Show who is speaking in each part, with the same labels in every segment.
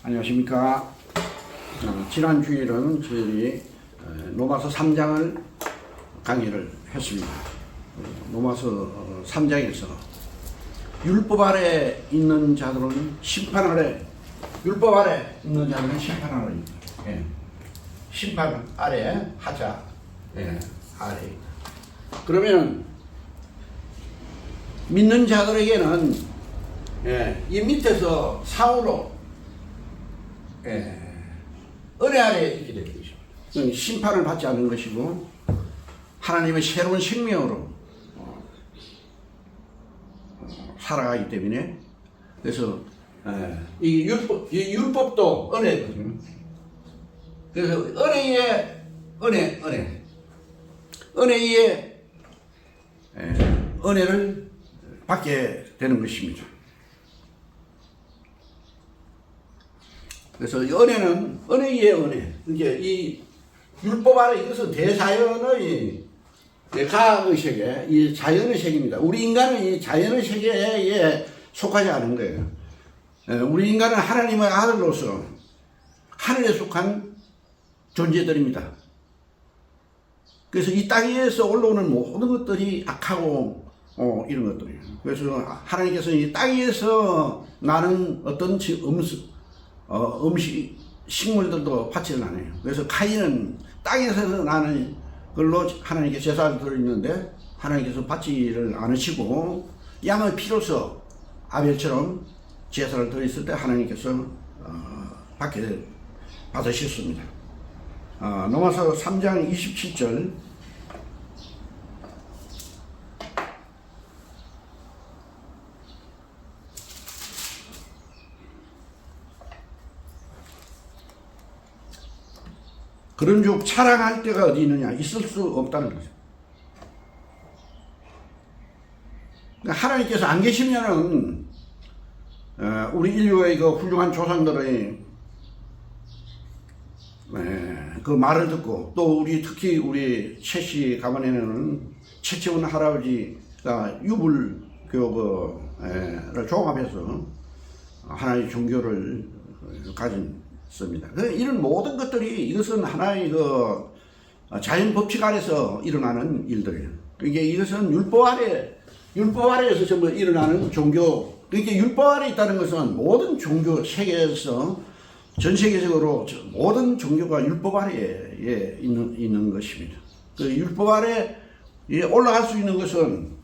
Speaker 1: 안녕하십니까. 지난 주일은 저희들이 로마서 3장을 강의를 했습니다. 로마서 3장에서 율법 아래 있는 자들은 심판 아래, 율법 아래 있는 자들은 심판 아래 있다. 예. 심판 아래 하자. 예. 아래. 그러면 믿는 자들에게는 이 밑에서 상으로 은혜 아래 있게 되는 것이고, 심판을 받지 않는 것이고 하나님의 새로운 생명으로 살아가기 때문에, 그래서 이 율법도 은혜거든요. 그래서 은혜의 은혜의 은혜를 받게 되는 것입니다. 그래서 은혜는 은혜의 은혜. 이제 이 율법 아래 이것은 대자연의 과학의 세계, 이 자연의 세계입니다. 우리 인간은 이 자연의 세계에 속하지 않은 거예요. 우리 인간은 하나님의 아들로서 하늘에 속한 존재들입니다. 그래서 이 땅 위에서 올라오는 모든 것들이 악하고 이런 것들이에요. 그래서 하나님께서 이 땅 위에서 나는 어떤 식물들도 받지는 않아요. 그래서 카인은 땅에서 나는 걸로 하나님께 제사를 드리는데 하나님께서 받지를 않으시고, 양의 피로서 아벨처럼 제사를 드렸을 때 하나님께서 받으셨습니다. 로마서 3장 27절. 그런즉 자랑할 데가 어디 있느냐? 있을 수 없다는 거죠. 하나님께서 안 계시면은 우리 인류의 그 훌륭한 조상들의 그 말을 듣고, 또 특히 우리 최씨 가문에는 최채원 할아버지가 유불교를 종합해서 하나의 종교를 가졌습니다. 이런 모든 것들이, 이것은 하나의 그 자연 법칙 아래서 일어나는 일들이에요. 이것은 율법 아래에서 전부 일어나는 종교. 그러니까 율법 아래 있다는 것은 모든 종교 세계에서, 전 세계적으로 모든 종교가 율법 아래에 있는 것입니다. 그 율법 아래에 올라갈 수 있는 것은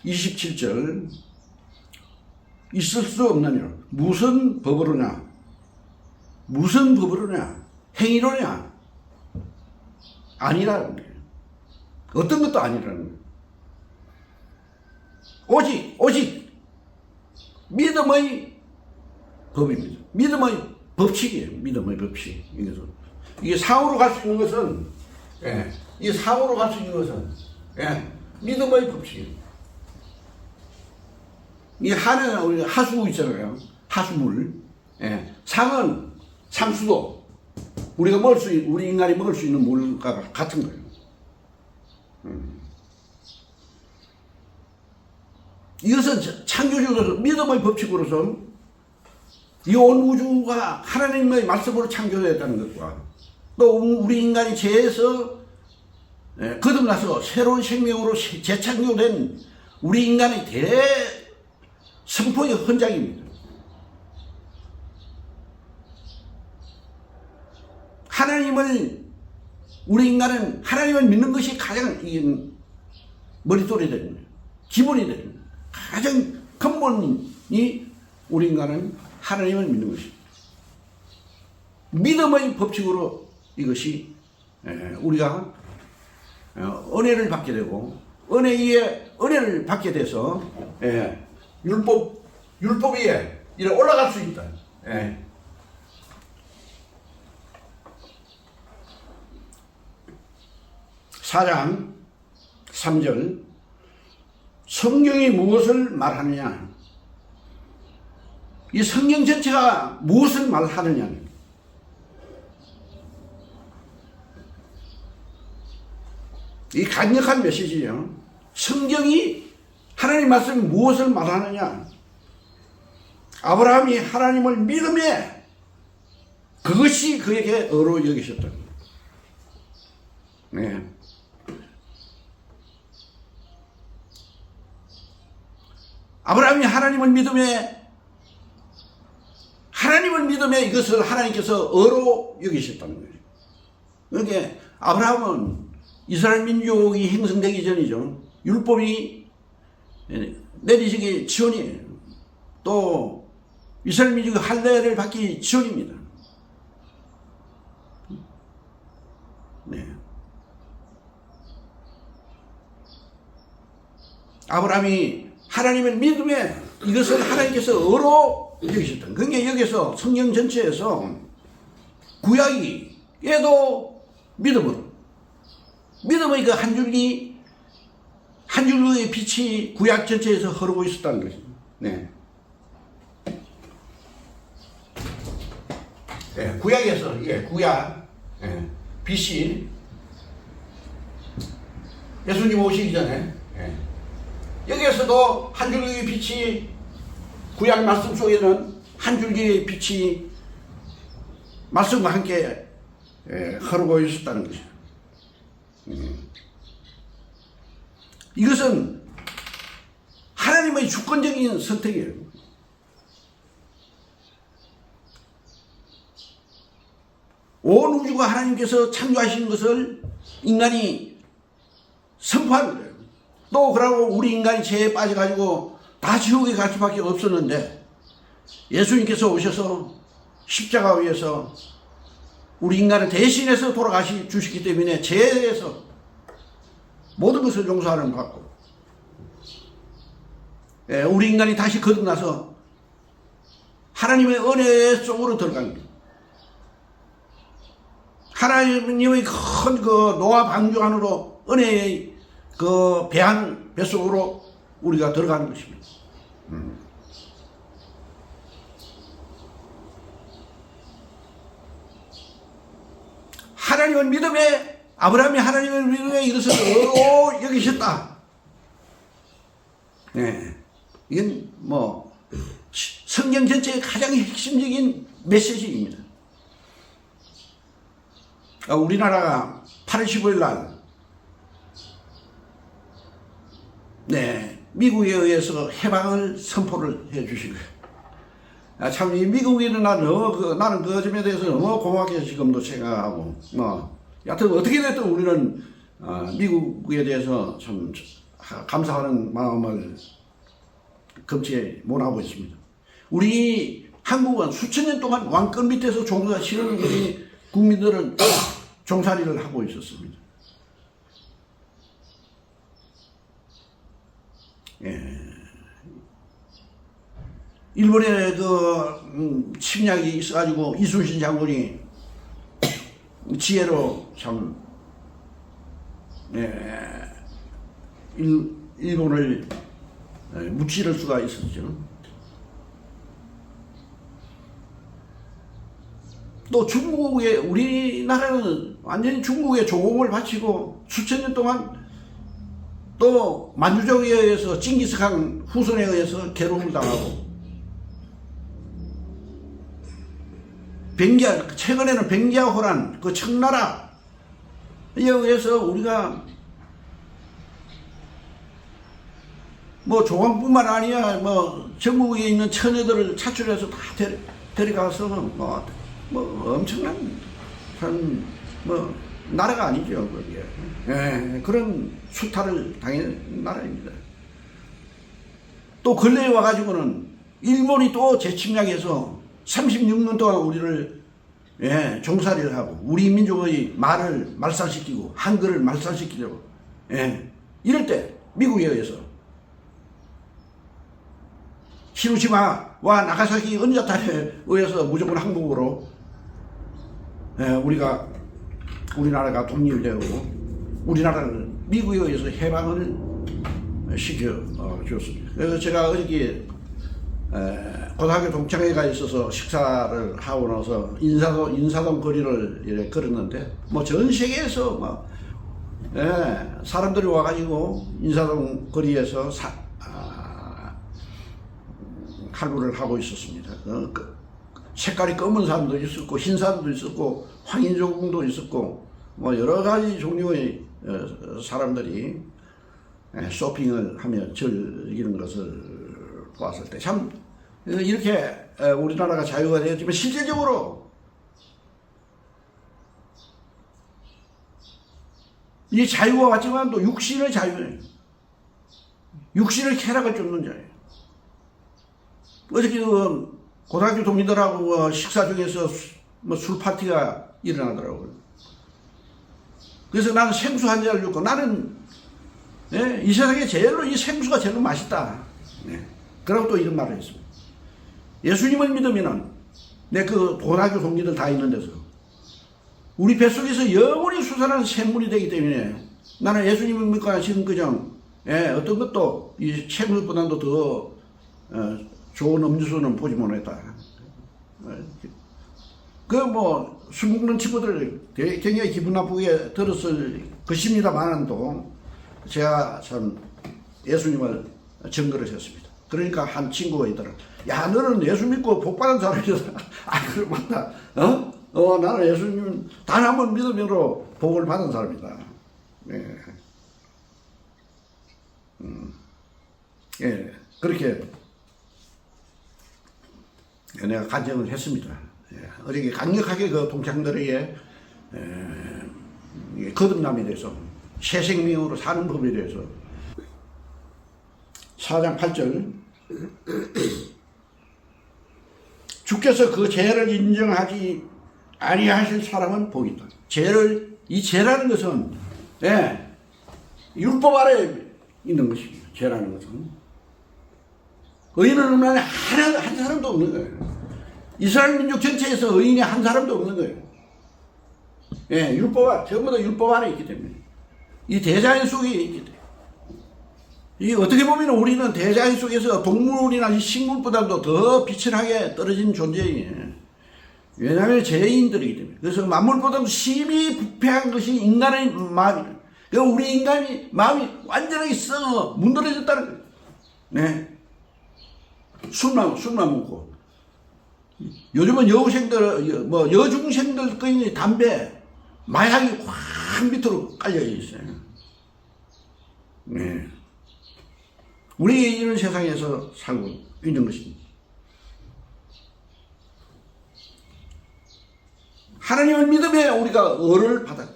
Speaker 1: 27절, 있을 수 없느냐? 무슨 법으로냐? 행위로냐? 아니라는 거예요. 어떤 것도 아니라는 거예요. 오직 믿음의 법입니다. 믿음의 법칙이에요. 믿음의 법칙. 이게 상으로 갈 수 있는 것은, 믿음의 법칙이에요. 이 하는 우리 하수 있잖아요. 하수물. 상은 상수도 우리 인간이 먹을 수 있는 물과 같은 거예요. 이것은 창조주로서 믿음의 법칙으로서 이 온 우주가 하나님의 말씀으로 창조되었다는 것과, 또 우리 인간이 죄에서 거듭나서 새로운 생명으로 재창조된 우리 인간의 대선포의 헌장입니다. 우리 인간은 하나님을 믿는 것이 가장 머릿돌이 됩니다. 기본이 됩니다. 가장 근본이 우리 인간은 하나님을 믿는 것입니다. 믿음의 법칙으로 이것이 우리가 은혜를 받게 되고, 은혜를 받게 돼서 율법 위에 올라갈 수 있다. 4장 3절, 성경이 무엇을 말하느냐? 이 성경 전체가 무엇을 말하느냐? 이 강력한 메시지예요. 성경이 하나님 말씀이 무엇을 말하느냐? 아브라함이 하나님을 믿음에 그것이 그에게 의로 여기셨다. 네. 아브라함이 하나님을 믿음에 이것을 하나님께서 의로 여기셨다는 거예요. 그러니까 아브라함은 이스라엘 민족이 형성되기 전이죠. 율법이 내리시기 전이에요. 또 이스라엘 민족이 할례를 받기 전입니다. 네. 아브라함이 하나님을 믿음에 이것을 하나님께서 의로 여기셨다. 그러니까 여기서 성경 전체에서 구약에도 믿음으로, 믿음의 그 한 줄기의 빛이 구약 전체에서 흐르고 있었다는 것입니다. 네. 네, 구약에서, 구약, 빛이 예수님 오시기 전에, 여기에서도 한 줄기의 빛이 구약 말씀 속에는 한 줄기의 빛이 말씀과 함께 흐르고 있었다는 것이죠. 이것은 하나님의 주권적인 선택이에요. 온 우주가 하나님께서 창조하신 것을 인간이 선포한 거예요. 또 그러고 우리 인간이 죄에 빠져가지고 다 지옥에 갈 수밖에 없었는데 예수님께서 오셔서 십자가 위에서 우리 인간을 대신해서 주시기 때문에 죄에 대해서 모든 것을 용서하는 받고 우리 인간이 다시 거듭나서 하나님의 은혜 속으로 들어갑니다. 하나님의 큰 그 노아 방주 안으로 은혜의 그 뱃속으로 우리가 들어가는 것입니다. 하나님을 믿음에, 아브라함이 하나님을 믿음에 이것을 의로 여기셨다. 네. 이건 성경 전체의 가장 핵심적인 메시지입니다. 우리나라가 8월 15일 날 미국에 의해서 해방을 선포를 해 주신 거예요. 참, 이 미국에는 나는 그 점에 대해서 너무 고맙게 지금도 생각하고, 여하튼 어떻게 됐든 우리는, 미국에 대해서 참 감사하는 마음을 금치 못하고 있습니다. 우리 한국은 수천 년 동안 왕권 밑에서 종사시는 우리 국민들은 종살이를 하고 있었습니다. 일본의 침략이 있어가지고 이순신 장군이 지혜로 참 일본을 무찌를 수가 있었죠. 또 우리나라는 완전히 중국에 조공을 바치고 수천 년 동안 또 만주족에 의해서 징기스칸 후손에 의해서 괴로움을 당하고 최근에는 뱅기아호란 그 청나라에 의해서 우리가 조광뿐만 아니라 전국에 있는 처녀들을 차출해서 다 데려가서 엄청난 나라가 아니죠. 그게. 그런 수탈을 당한 나라입니다. 또 근래에 와가지고는 일본이 또 재침략해서 36년 동안 우리를 종살이를 하고 우리 민족의 말을 말살시키고 한글을 말살시키려고 이럴 때 미국에 의해서 히로시마와 나가사키 은자탄에 의해서 무조건 항복으로 우리나라가 독립되고 우리나라를 미국에 의해서 해방을 시켜줬습니다. 그래서 제가 어저께 고등학교 동창회에 가 있어서 식사를 하고 나서 인사동 거리를 이렇게 걸었는데 전 세계에서 사람들이 와가지고 인사동 거리에서 칼부를 하고 있었습니다. 색깔이 검은 사람도 있었고 흰 사람도 있었고 황인종도 있었고 뭐 여러 가지 종류의 사람들이 쇼핑을 하며 즐기는 것을 보았을 때 참 이렇게 우리나라가 자유가 되었지만 실제적으로 이 자유가 왔지만 또 육신의 자유예요. 육신의 쾌락을 쫓는 자예요. 어저께 고등학교 동기들하고 식사 중에서 뭐 술 파티가 일어나더라고요. 그래서 나는 생수 한 잔을 줬고 나는 이 세상에 제일로 이 생수가 제일로 맛있다. 그러고 또 이런 말을 했습니다. 예수님을 믿으면은 내 그 고등학교 동기들 다 있는 데서 우리 뱃속에서 영원히 수산하는 샘물이 되기 때문에 나는 예수님을 믿고 지금 그냥 어떤 것도 이 생수보다도 더 좋은 음료수는 보지 못했다. 술 먹는 친구들 굉장히 기분 나쁘게 들었을 것입니다만도 제가 참 예수님을 증거를 했습니다. 그러니까 한 친구가 있더라. 야, 너는 예수 믿고 복 받은 사람이잖아. 그래, 맞다. 나는 예수님 단 한 번 믿으면으로 복을 받은 사람이다. 그렇게 내가 간증을 했습니다. 어저께 강력하게 그 동창들에게 거듭남에 대해서 새 생명으로 사는 법에 대해서 4장 8절 주께서 그 죄를 인정하지 아니하실 사람은 복이 있다. 이 죄라는 것은 율법 아래 있는 것입니다. 죄라는 것은 의인은 얼마나 한 사람도 없는 거예요. 이스라엘 민족 전체에서 의인이 한 사람도 없는 거예요. 율법, 전부 다 율법 안에 있기 때문에. 이 대자연 속에 있기 때문에. 이게 어떻게 보면 우리는 대자연 속에서 동물이나 식물보다도 더 비천하게 떨어진 존재예요. 왜냐하면 죄인들이기 때문에. 그래서 만물보다도 심히 부패한 것이 인간의 마음이에요. 우리 인간이 마음이 완전하게 썩어 문드러졌다는 거예요. 술만 먹고. 요즘은 여중생들 거의 담배, 마약이 확 밑으로 깔려 있어요. 우리 이런 세상에서 살고 있는 것입니다. 하나님을 믿음에 우리가 의를 받았다.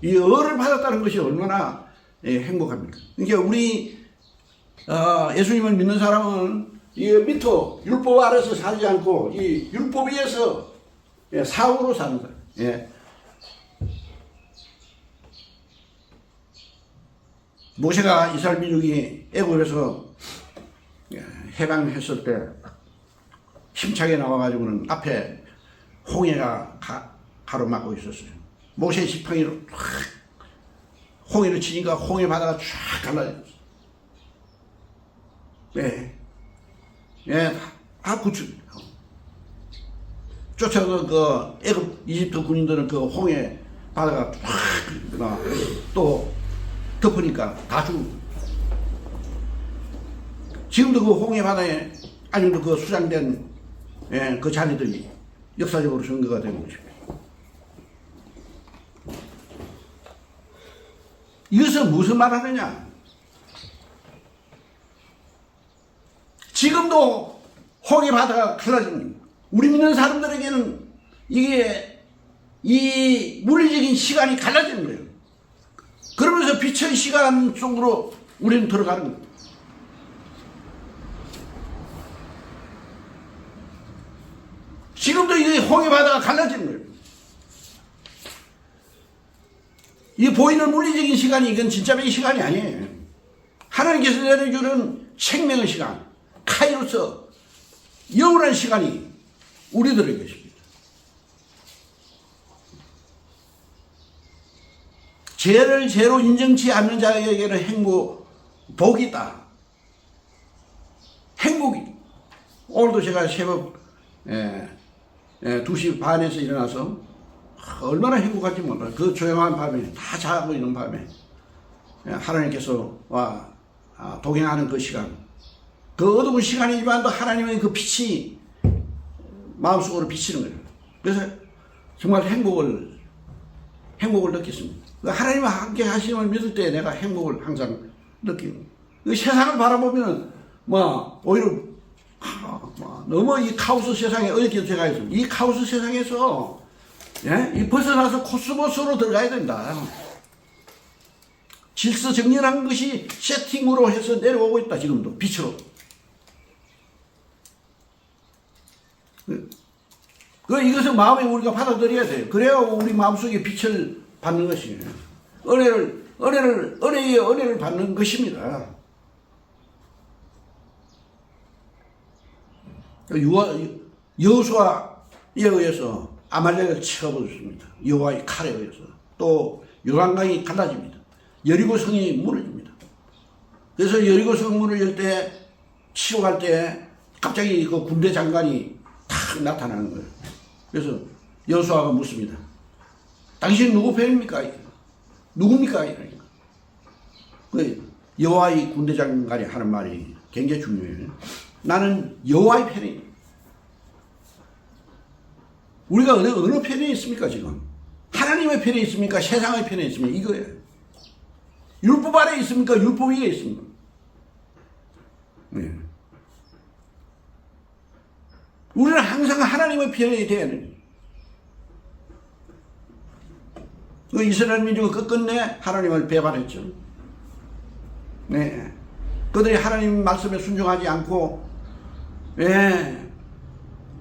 Speaker 1: 이 의를 받았다는 것이 얼마나 행복합니까? 그러니까 우리 예수님을 믿는 사람은 이 밑으로 율법 아래서 살지 않고 이 율법 위에서 사후로 사는 거예요. 모세가 이스라엘 민족이 애굽에서 해방했을 때 힘차게 나와가지고는 앞에 홍해가 가로막고 있었어요. 모세의 지팡이로 홍해를 치니까 홍해 바다가 쫙 갈라졌어요. 다 구출. 쫓아서 그 애굽 이집트 군인들은 그 홍해 바다가 쫙 또 덮으니까 다 죽고. 지금도 그 홍해 바다에 아직도 그 수장된 그 자리들이 역사적으로 증거가 되고 있습니다. 이것은 무슨 말 하느냐? 지금도 홍해 바다가 갈라집니다. 우리 믿는 사람들에게는 이게 이 물리적인 시간이 갈라지는 거예요. 그러면서 빛의 시간 속으로 우리는 들어가는 거예요. 지금도 이 홍해 바다가 갈라지는 거예요. 이 보이는 물리적인 시간이 이건 진짜의 시간이 아니에요. 하나님께서 내려주는 생명의 시간, 카이로스, 영원한 시간이 우리들에게 있습니다. 죄를 죄로 인정치 않는 자에게는 복이 있다. 행복이. 오늘도 제가 새벽 2시 반에서 일어나서 얼마나 행복한지 몰라요. 그 조용한 밤에, 다 자고 있는 밤에 하나님께서 동행하는 그 시간, 그 어두운 시간이지만 또 하나님의 그 빛이 마음속으로 비치는 거예요. 그래서 정말 행복을 느꼈습니다. 하나님과 함께 하심을 믿을 때 내가 행복을 항상 느끼고, 세상을 바라보면 오히려 너무 이 카오스 세상에 어렵게 제가 있습니다. 이 카오스 세상에서 이 벗어나서 코스모스로 들어가야 된다. 질서 정연한 것이 세팅으로 해서 내려오고 있다. 지금도 빛으로. 이것은 마음에 우리가 받아들여야 돼요. 그래야 우리 마음속에 빛을 받는 것이에요. 은혜의 은혜를 받는 것입니다. 여호수아에 의해서 아말렉을 쳐버렸습니다. 여호와의 칼에 의해서. 또 요단강이 갈라집니다. 여리고 성이 무너집니다. 그래서 여리고 성 문을 열 때, 치고 갈 때 갑자기 그 군대 장관이 탁 나타나는 거예요. 그래서 여호수아가 묻습니다. 당신 누구 편입니까? 누굽니까? 이러니까. 여호와의 군대 장관이 하는 말이 굉장히 중요해요. 나는 여호와의 편이에요. 우리가 어느 편에 있습니까, 지금? 하나님의 편에 있습니까? 세상의 편에 있습니까? 이거예요. 율법 아래 있습니까? 율법 위에 있습니까? 네. 우리는 항상 하나님의 편에 돼야 돼요. 이스라엘 민족은 끝끝내 하나님을 배반했죠. 네. 그들이 하나님 말씀에 순종하지 않고,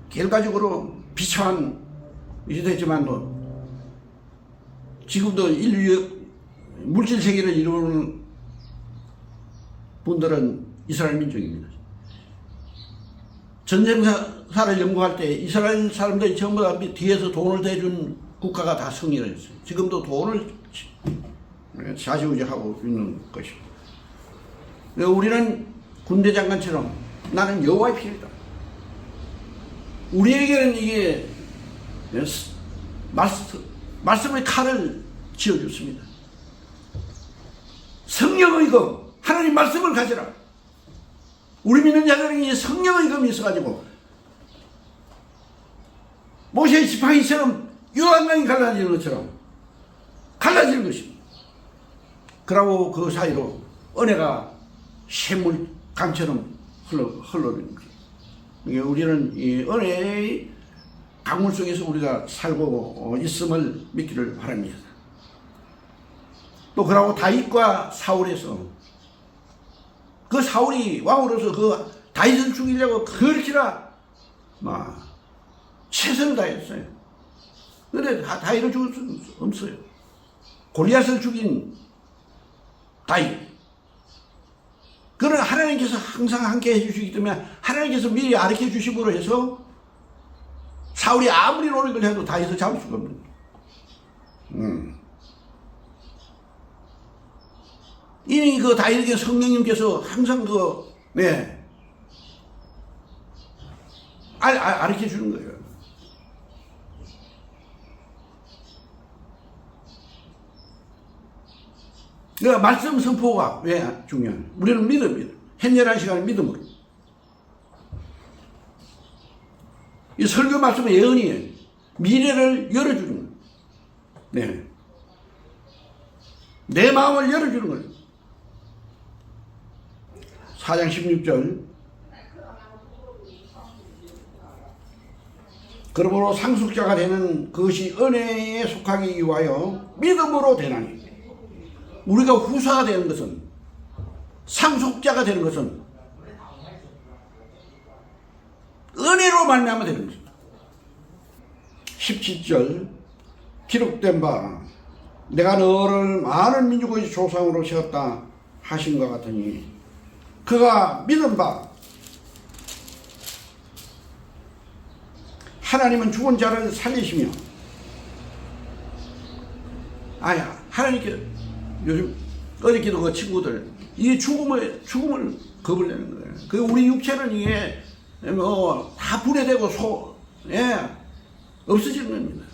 Speaker 1: 결과적으로 비참한 시대지만도, 지금도 인류 물질 세계를 이루는 분들은 이스라엘 민족입니다. 전쟁사를 연구할 때 이스라엘 사람들이 전부 다 뒤에서 돈을 대준 국가가 다 승리를 했어요. 지금도 돈을 좌지우지하고 있는 것입니다. 우리는 군대 장관처럼 나는 여호와의 편이다. 우리에게는 이게 말씀의 칼을 쥐어줬습니다. 성령의 검, 하나님 말씀을 가져라. 우리 믿는 자들에게 성령의 검이 있어가지고 모세의 지팡이처럼 요단강이 갈라지는 것처럼 갈라지는 것입니다. 그러고 그 사이로 은혜가 샘물 강처럼 흘러내는 거예요. 우리는 이 은혜의 강물 속에서 우리가 살고 있음을 믿기를 바랍니다. 또 그러고 다윗과 사울에서 그 사울이 왕으로서 그 다윗을 죽이려고 그렇게나 최선을 다했어요. 그런데 다윗을 죽을 수 없어요. 골리앗을 죽인 다윗. 그러나 하나님께서 항상 함께 해주시기 때문에 하나님께서 미리 가르쳐 주심으로 해서 사울이 아무리 노력을 해도 다윗을 잡을 수가 없는 거예요. 이미 그 다윗에게 성령님께서 항상 가르쳐 주는 거예요. 그러니까 말씀 선포가 왜 중요해요? 우리는 믿음입니다. 현재라는 시간에 믿음으로. 이 설교 말씀은 예언이에요. 미래를 열어주는 거예요. 네. 내 마음을 열어주는 거예요. 4장 16절. 그러므로 상속자가 되는 그것이 은혜에 속하기 위하여 믿음으로 되나니. 우리가 후사가 되는 것은, 상속자가 되는 것은 은혜로 말미암아 되는 것입니다. 17절. 기록된 바 내가 너를 많은 민족의 조상으로 세웠다 하신 것 같으니 그가 믿은 바 하나님은 죽은 자를 살리시며, 하나님께 요즘 어저께도 그 친구들 이 죽음을 겁을 내는 거예요. 그 우리 육체는 이게 다 분해되고 없어지는 겁니다.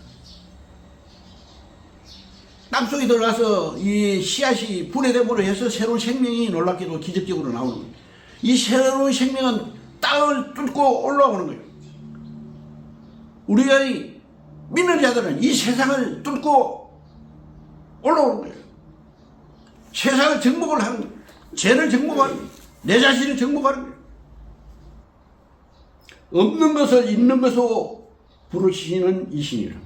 Speaker 1: 땅속에 들어가서 이 씨앗이 분해됨으로 해서 새로운 생명이 놀랍게도 기적적으로 나오는 겁니다. 이 새로운 생명은 땅을 뚫고 올라오는 거예요. 우리가 믿는 자들은 이 세상을 뚫고 올라오는 거예요. 세상을 정복을 하는 거예요. 죄를 정복하는 거예요. 내 자신을 정복하는 거예요. 없는 것을 있는 것으로 부르시는 이신이라.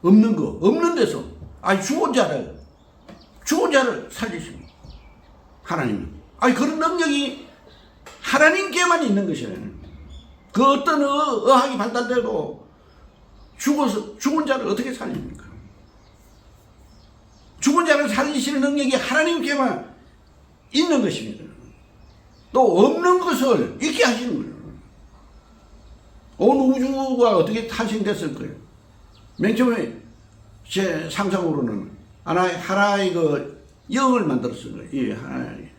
Speaker 1: 없는 거, 없는 데서, 죽은 자를 살리십니다. 하나님은. 그런 능력이 하나님께만 있는 것이에요. 그 어떤 의학이 발달돼도 죽은 자를 어떻게 살립니까? 죽은 자를 살리시는 능력이 하나님께만 있는 것입니다. 또 없는 것을 있게 하시는 거예요. 온 우주가 어떻게 탄생됐을 거예요? 맨 처음에 제 상상으로는 하나의 그 영을 만들었어요. 이 하나의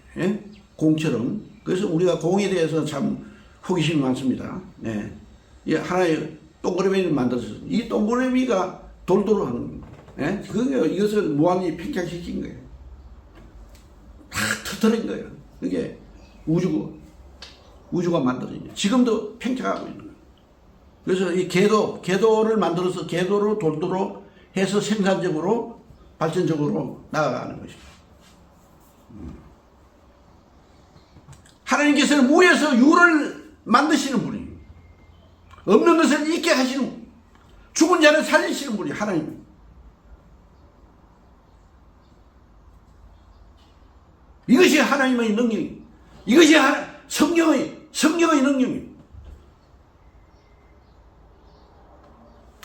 Speaker 1: 공처럼. 그래서 우리가 공에 대해서 참 호기심이 많습니다. 네. 이 하나의 동그라미를 만들었어요. 이 동그라미가 돌도록 하는 거예요. 그게 이것을 무한히 팽창시킨 거예요. 다 터뜨린 거예요. 그게 우주가 만들어진 거예요. 지금도 팽창하고 있는 거예요. 그래서 이 궤도를 만들어서 궤도로 돌도록 해서 생산적으로 발전적으로 나아가는 것입니다. 하나님께서는 무에서 유를 만드시는 분이에요. 없는 것을 있게 하시는 분. 죽은 자를 살리시는 분이 하나님. 이것이 하나님의 능력이에요. 이것이 성경의 능력이에요.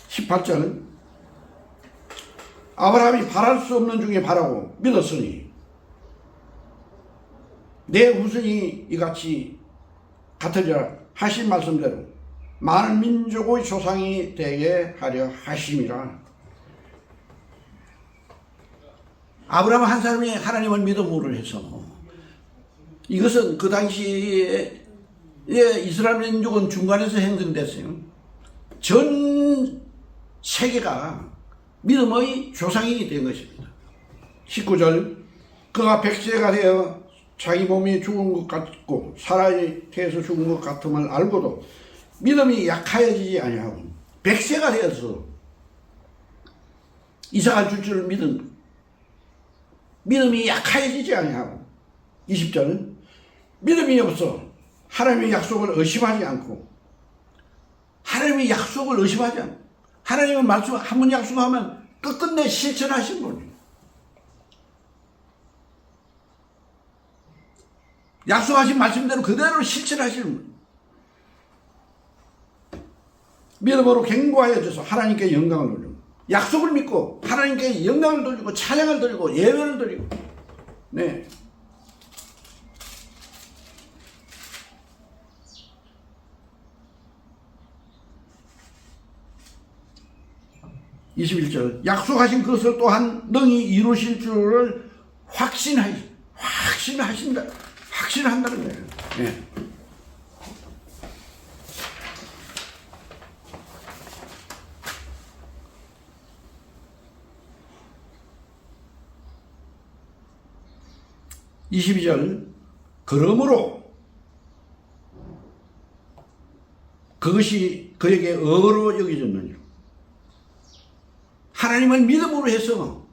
Speaker 1: 18절 아브라함이 바랄 수 없는 중에 바라고 믿었으니 내 후손이 이같이 같으리라 하신 말씀대로 많은 민족의 조상이 되게 하려 하심이라. 아브라함 한 사람이 하나님을 믿음으로 해서 이것은 그 당시에 이스라엘 민족은 중간에서 형성됐어요. 전 세계가 믿음의 조상이 된 것입니다. 19절 그가 100세가 되어 자기 몸이 죽은 것 같고 사라의 태에서 죽은 것 같음을 알고도 믿음이 약하여지지 아니하고 100세가 되어서 이삭을 줄 줄 믿은 믿음이 약하여지지 아니하고 20절 믿음이 없어 하나님의 약속을 의심하지 않고 하나님의 약속을 의심하지 않고 하나님의 말씀 한 번 약속하면 끝끝내 실천하신 분이에요. 약속하신 말씀대로 그대로 실천하시는 분. 믿음으로 견고하여져서 하나님께 영광을 돌리고 약속을 믿고 하나님께 영광을 돌리고 찬양을 돌리고 예배를 돌리고 네. (21절) 약속하신 것을 또한 능히 이루실 줄을 확신한다는 거예요. 네. (22절) 그러므로 그것이 그에게 의로 여겨졌느니라. 하나님을 믿음으로 해서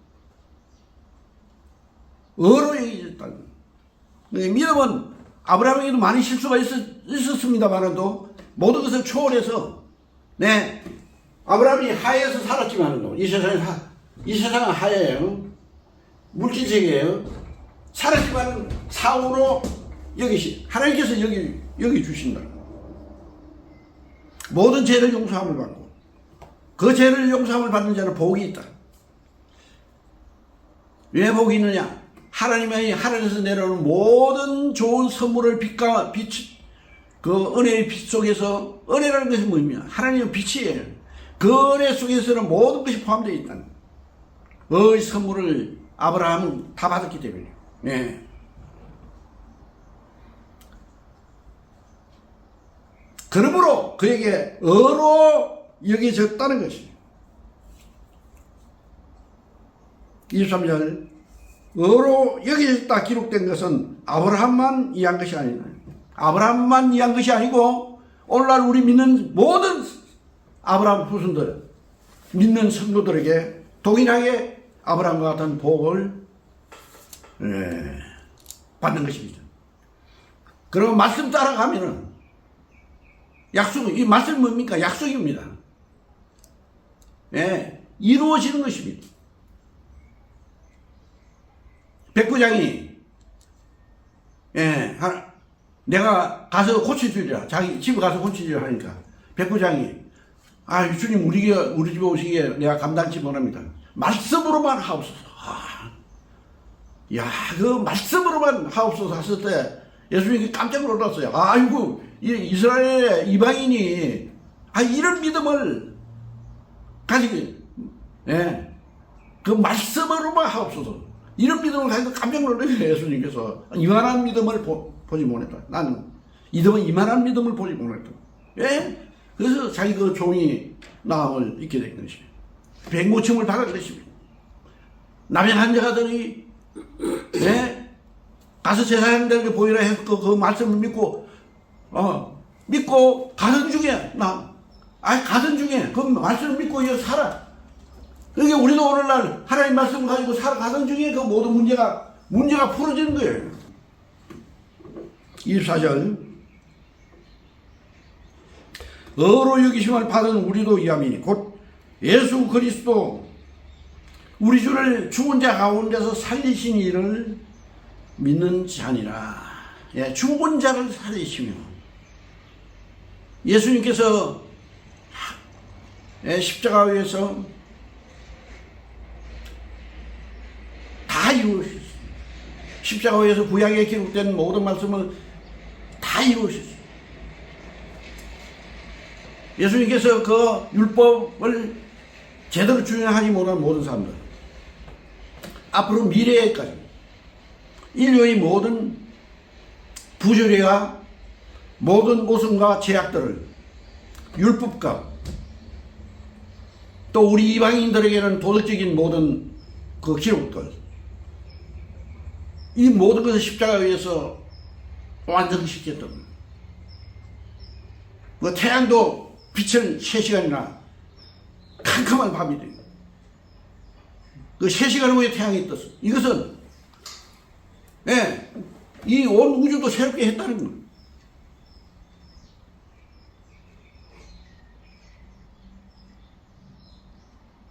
Speaker 1: 의로 여겨졌다는 거예요. 믿음은 아브라함에게도 많은 실수가 있었습니다만도 모든 것을 초월해서 네 아브라함이 하에서 살았지만도 이 세상은 하예요. 물질세계예요. 살았지만 사후로 하나님께서 여기 주신다. 모든 죄를 용서함을 받고 그 죄를 용서함을 받는 자는 복이 있다. 왜 복이 있느냐? 하나님의 하늘에서 내려오는 모든 좋은 선물을 그 은혜의 빛 속에서 은혜라는 것이 뭐냐? 하나님의 빛이에요. 그 은혜 속에서는 모든 것이 포함되어 있다. 그 선물을 아브라함은 다 받았기 때문에. 네. 그러므로 그에게 의로 여겨졌다는 것이에요. 23절 어로 여기다 기록된 것은 아브라함만 이해한 것이 아니다. 아브라함만 이해한 것이 아니고 오늘날 우리 믿는 모든 아브라함 후손들, 믿는 성도들에게 동일하게 아브라함과 같은 복을 받는 것입니다. 그리고 말씀 따라가면은 이 말씀 뭡니까? 약속입니다. 이루어지는 것입니다. 백부장이 내가 가서 고쳐주리라. 자기 집에 가서 고쳐주리라 하니까 백부장이 주님 우리 집에 오시기에 내가 감당치 못합니다. 말씀으로만 하옵소서. 그 말씀으로만 하옵소서 했을 때 예수님이 깜짝 놀랐어요. 아이고 이스라엘의 이방인이 이런 믿음을 가지고 그 말씀으로만 하옵소서. 이런 믿음을 가지고 깜짝 놀라요. 예수님께서 이만한 믿음을 보지 못했다. 나는 이만한 믿음을 보지 못했다. 그래서 자기 그 종이 나음을 잊게 된 것입니다. 백모침을 받은 것입니다. 남의 환자들이 가서 제사장들에게 보이라 해서 그 말씀을 믿고 가던 중에 가던 중에 그 말씀을 믿고 이어 살아. 그러니까 우리도 오늘날 하나님 말씀을 가지고 살아가던 중에 그 모든 문제가 풀어지는 거예요. 24절 어로 여기심을 받은 우리도 이함이니 곧 예수 그리스도 우리 주를 죽은 자 가운데서 살리신 이를 믿는 자니라. 죽은 자를 살리시며 예수님께서 십자가 위에서 다 이루셨습니다. 십자가 위에서 구약에 기록된 모든 말씀을 다 이루셨습니다. 예수님께서 그 율법을 제대로 준행하지 못한 모든 사람들, 앞으로 미래에까지 인류의 모든 부조리와 모든 모순과 제약들을 율법과 또 우리 이방인들에게는 도덕적인 모든 그 기록들, 이 모든 것을 십자가 위에서 완성시켰던 거예요. 그 태양도 빛을 3시간이나 캄캄한 밤이 돼요. 그 3시간 후에 태양이 떴어. 이것은 이 온 우주도 새롭게 했다는 거예요.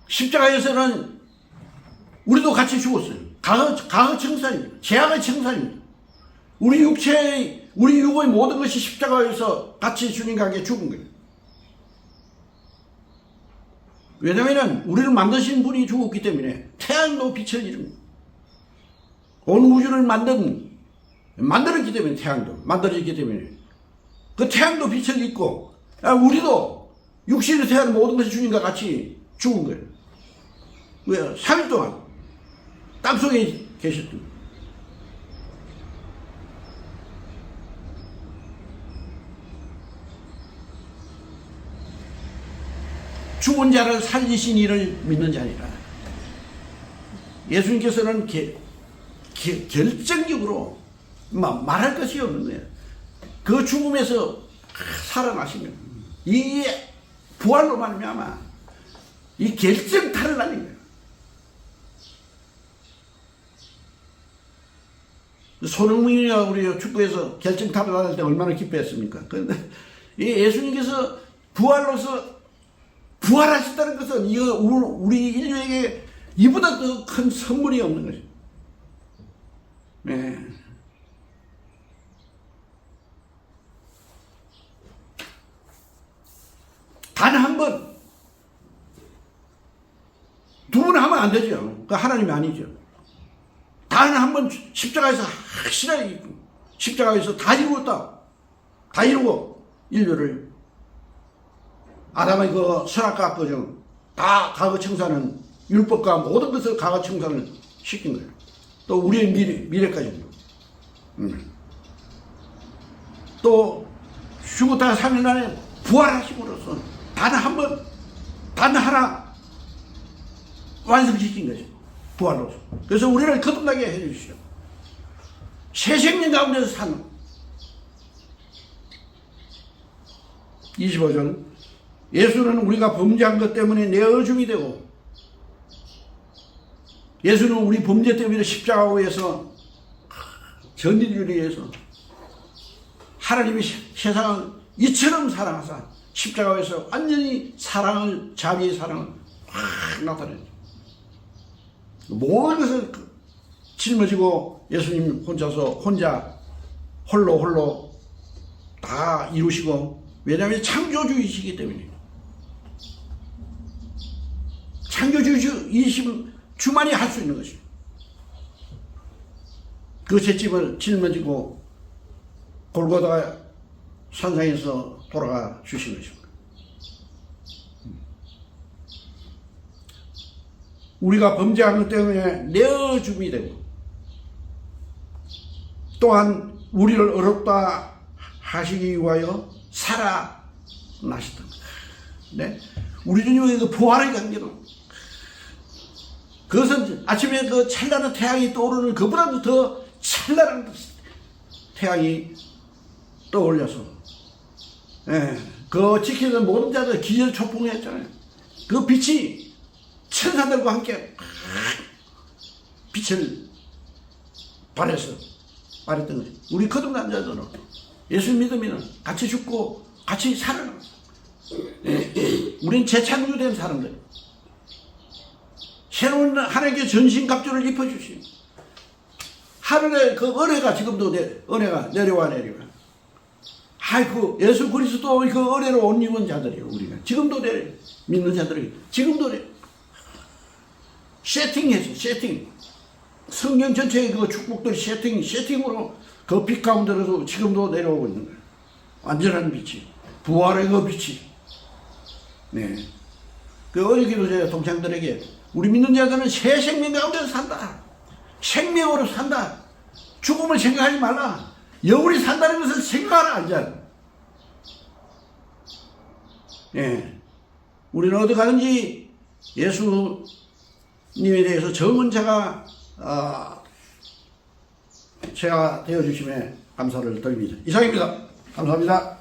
Speaker 1: 십자가에서는 우리도 같이 죽었어요. 과거 청산입니다. 죄악의 청산입니다. 우리 육의 모든 것이 십자가에서 같이 주님과 함께 죽은 거예요. 왜냐하면 우리를 만드신 분이 죽었기 때문에 태양도 빛을 잃은 온 우주를 만들었기 때문에 태양도 만들어졌기 때문에 그 태양도 빛을 잃고 우리도 육신의 태양 모든 것이 주님과 같이 죽은 거예요. 왜? 3일 동안 땅속에 계셨던 거예요. 죽은 자를 살리신 이를 믿는 자니라. 예수님께서는 결정적으로 말할 것이 없는 거예요. 그 죽음에서 살아나시면 이 부활로 말미암아 이 결정타를 날린 거예요. 손흥민이가 우리 축구에서 결정타를 날릴 때 얼마나 기뻐했습니까? 그런데 이 예수님께서 부활하셨다는 것은 이거 우리 인류에게 이보다 더 큰 선물이 없는 것이죠. 단 한 번, 두 번 하면 안 되죠. 그 하나님이 아니죠. 단 한 번 십자가에서 확실하게 십자가에서 다 이루었다. 다 이루고 인류를 아담의 그 선악과 악과정 다 과거 청산은 율법과 모든 것을 과거 청산을 시킨 거예요. 또 우리의 미래까지도. 또 죽었다가 3일 만에 부활하심으로써 단 한 번, 단 하나 완성시킨 거죠. 부활로서. 그래서 우리를 거듭나게 해주시오. 새 생명 가운데서 사는 25절 예수는 우리가 범죄한 것 때문에 내어줌이 되고 예수는 우리 범죄 때문에 십자가에서 전인을 위해서 하나님이 세상을 이처럼 사랑하사 십자가에서 완전히 사랑을 자비의 사랑을 확 나타내죠. 모든 것을 짊어지고 예수님 혼자 홀로 다 이루시고 왜냐하면 창조주이시기 때문에 창조주이신 주만이 할 수 있는 것이에요. 그 잿집을 짊어지고 골고다 산상에서 돌아가 주신 것입니다. 우리가 범죄한 것 때문에 내어줌이 되고 또한 우리를 어렵다 하시기 위하여 살아나셨다. 네? 우리 주님의 그 부활의 관계로 그것은 아침에 그 찬란한 태양이 떠오르는 그보다도 더 찬란한 태양이 떠올려서 그 지키는 모든 자들 기절초풍했잖아요. 그 빛이 천사들과 함께 빛을 발했던 거죠. 우리 거듭난 자들은 예수 믿으면 같이 죽고 같이 살아나요. 우리는 재창조된 사람들. 새로운 하나님께 전신갑주를 입혀주시고 하늘에 그 은혜가 지금도 은혜가 내려와. 아이고 예수 그리스도의 그 은혜로 옷 입은 자들이에요. 우리가 지금도 믿는 자들이 지금도 세팅 성경 전체의 그 축복들이 세팅으로 그 빛 가운데로도 지금도 내려오고 있는 거예요. 완전한 빛이 부활의 그 빛이. 네. 그 어제 기도제 동창들에게 우리 믿는 자들은 새 생명 가운데서 산다. 생명으로 산다. 죽음을 생각하지 말라. 영원히 산다는 것을 생각하라. 이제. 예. 우리는 어디 가든지 예수님에 대해서 적은 자가 제가 되어주심에 감사를 드립니다. 이상입니다. 감사합니다.